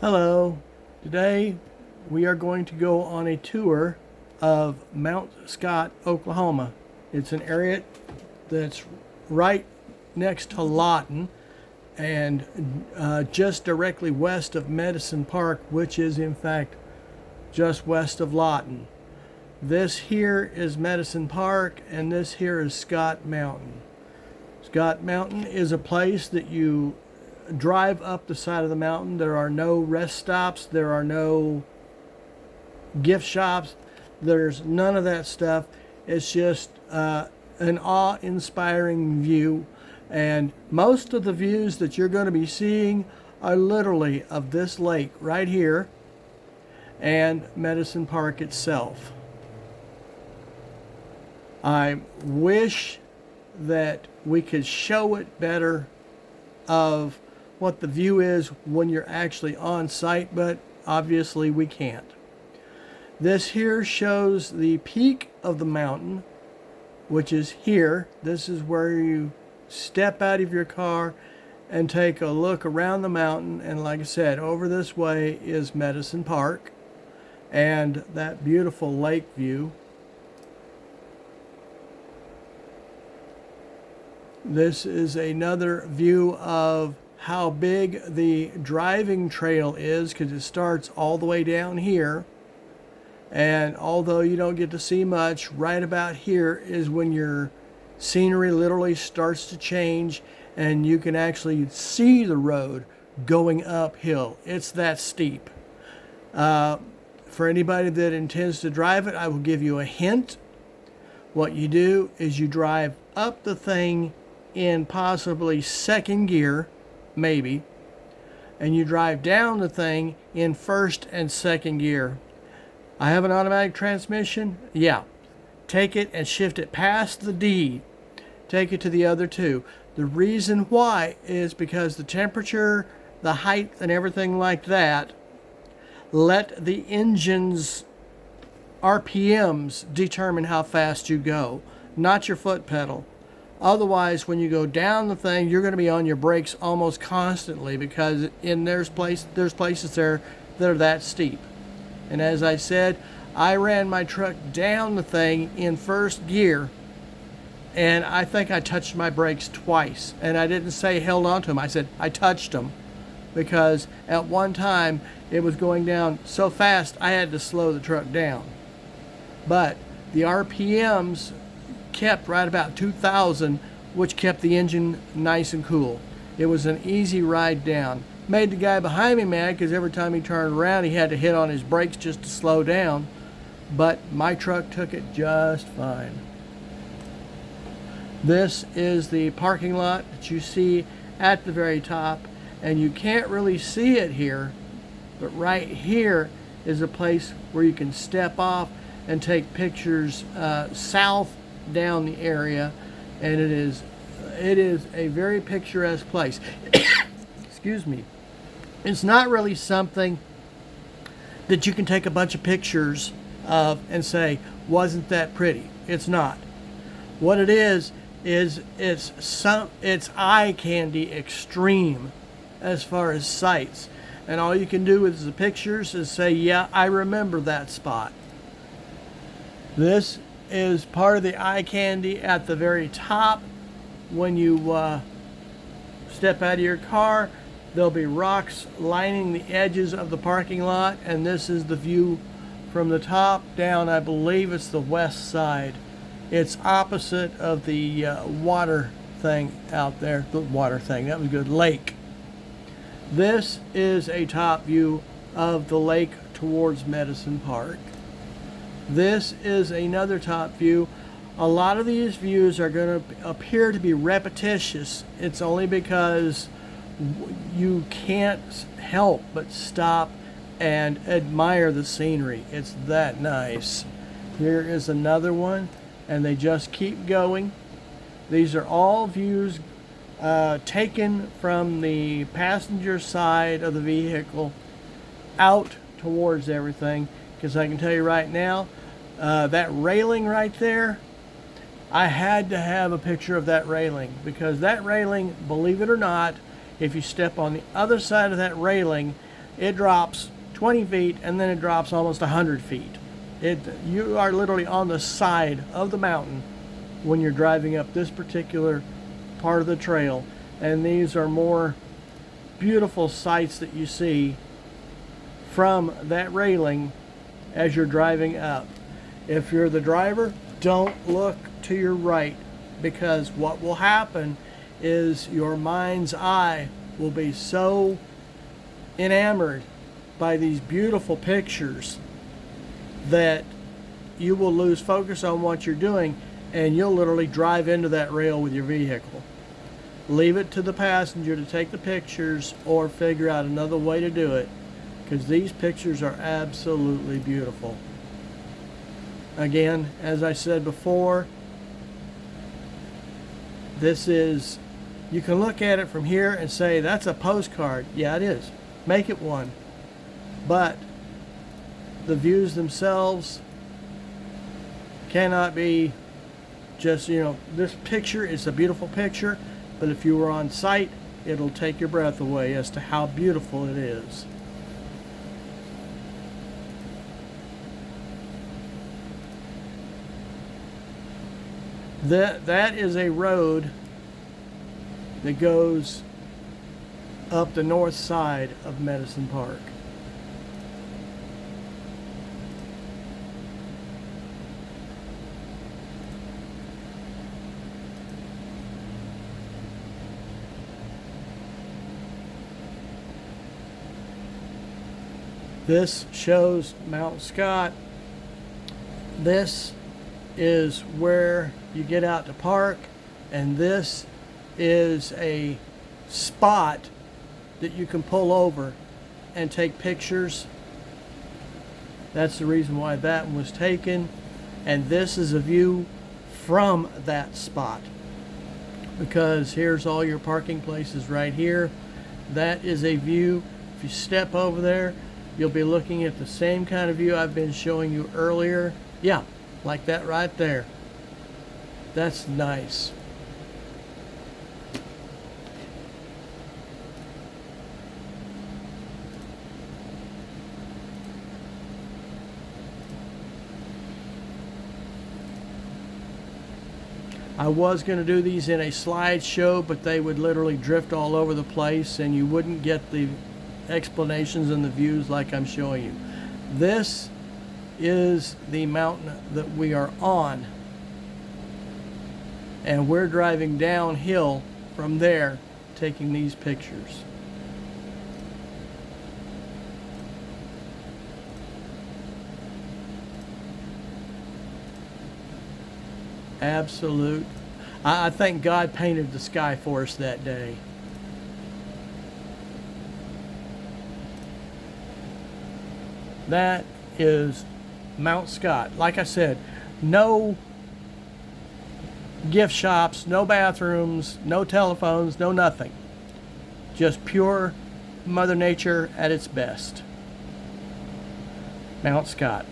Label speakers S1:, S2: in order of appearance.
S1: Hello. Today we are going to go on a tour of Mount Scott, Oklahoma. It's an area that's right next to Lawton and just directly west of Medicine Park, which is in fact just west of Lawton. This here is Medicine Park and this here is Scott Mountain. Scott Mountain is a place that you drive up the side of the mountain. There are no rest stops, there are no gift shops, there's none of that stuff. It's just an awe-inspiring view, and most of the views that you're going to be seeing are literally of this lake right here and Medicine Park itself. I wish that we could show it better of what the view is when you're actually on site, but obviously we can't. This here shows the peak of the mountain, which is here. This is where you step out of your car and take a look around the mountain, and like I said, over this way is Medicine Park and that beautiful lake view. This is another view of how big the driving trail is, because it starts all the way down here, and although you don't get to see much, right about here is when your scenery literally starts to change and you can actually see the road going uphill. It's that steep. For anybody that intends to drive it, I will give you a hint. What you do is you drive up the thing in possibly second gear, maybe, and you drive down the thing in first and second gear. I have an automatic transmission. Yeah, take it and shift it past the D. Take it to the other two. The reason why is because the temperature, the height, and everything like that, let the engine's RPMs determine how fast you go, not your foot pedal. Otherwise, when you go down the thing, you're going to be on your brakes almost constantly, because there's places there that are that steep. And as I said, I ran my truck down the thing in first gear, and I think I touched my brakes twice. And I didn't say held on to them. I said I touched them, because at one time it was going down so fast I had to slow the truck down. But the RPMs kept right about 2,000, which kept the engine nice and cool. It was an easy ride down. Made the guy behind me mad, because every time he turned around he had to hit on his brakes just to slow down, but my truck took it just fine. This is the parking lot that you see at the very top, and you can't really see it here, but right here is a place where you can step off and take pictures south down the area, and it is a very picturesque place. Excuse me. It's not really something that you can take a bunch of pictures of and say, wasn't that pretty? It's not. What it is it's eye candy extreme as far as sights, and all you can do with the pictures is say, yeah, I remember that spot. This is part of the eye candy at the very top. When you step out of your car, there'll be rocks lining the edges of the parking lot, and this is the view from the top down. I believe it's the west side. It's opposite of the water thing out there. The water thing, that was good. Lake. This is a top view of the lake towards Medicine Park. This is another top view. A lot of these views are going to appear to be repetitious. It's only because you can't help but stop and admire the scenery. It's that nice. Here is another one, and they just keep going. These are all views taken from the passenger side of the vehicle out towards everything, because I can tell you right now, that railing right there, I had to have a picture of that railing, because that railing, believe it or not, if you step on the other side of that railing, it drops 20 feet and then it drops almost 100 feet. You are literally on the side of the mountain when you're driving up this particular part of the trail. And these are more beautiful sights that you see from that railing as you're driving up. If you're the driver, don't look to your right, because what will happen is your mind's eye will be so enamored by these beautiful pictures that you will lose focus on what you're doing, and you'll literally drive into that rail with your vehicle. Leave it to the passenger to take the pictures or figure out another way to do it, because these pictures are absolutely beautiful. Again, as I said before, this is, you can look at it from here and say that's a postcard. Yeah, it is. Make it one. But the views themselves cannot be just, this picture is a beautiful picture, but if you were on site, it'll take your breath away as to how beautiful it is. That is a road that goes up the north side of Medicine Park. This shows Mount Scott. This is where you get out to park, and this is a spot that you can pull over and take pictures. That's the reason why that one was taken. And this is a view from that spot, because here's all your parking places right here. That is a view. If you step over there, you'll be looking at the same kind of view I've been showing you earlier. Yeah, like that right there. That's nice. I was going to do these in a slideshow, but they would literally drift all over the place and you wouldn't get the explanations and the views like I'm showing you. This is the mountain that we are on, and we're driving downhill from there taking these pictures. Absolute. I think God painted the sky for us that day. That is Mount Scott. Like I said, no gift shops, no bathrooms, no telephones, no nothing. Just pure Mother Nature at its best. Mount Scott.